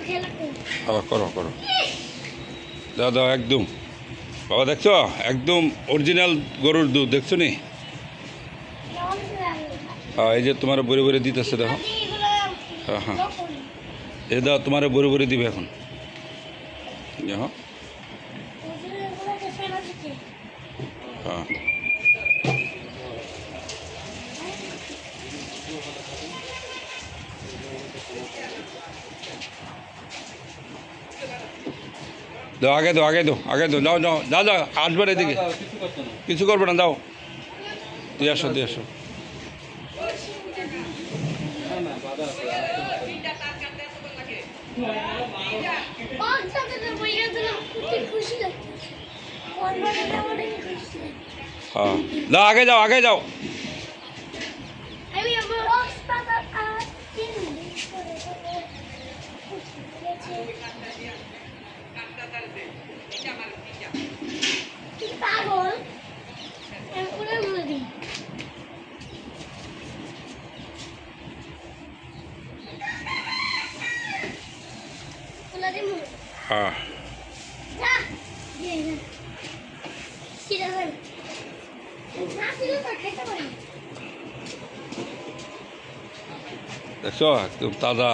হ্যাঁ করো করো, দাও দাও একদম। বাবা দেখছো একদম অরিজিনাল গরুর দুধ, দেখছো নি? হ্যাঁ এই যে তোমার বড়ে বড়ে দিতেছে, দেখো। হ্যাঁ হ্যাঁ, এই দাও তোমার বড়ে বড়ে দিবে এখন। হ্যাঁ হ্যাঁ, দাও আগে দাও, আগে দাও, আগে দাও, যাও যাও যাও যাও, আসবার এদিকে। কিছু করবে না, দাও দিয়ে আসো, দিয়ে আসো। হ্যাঁ দাও, আগে যাও, আগে যাও। হ্যাঁ দেখছো একদম তাজা।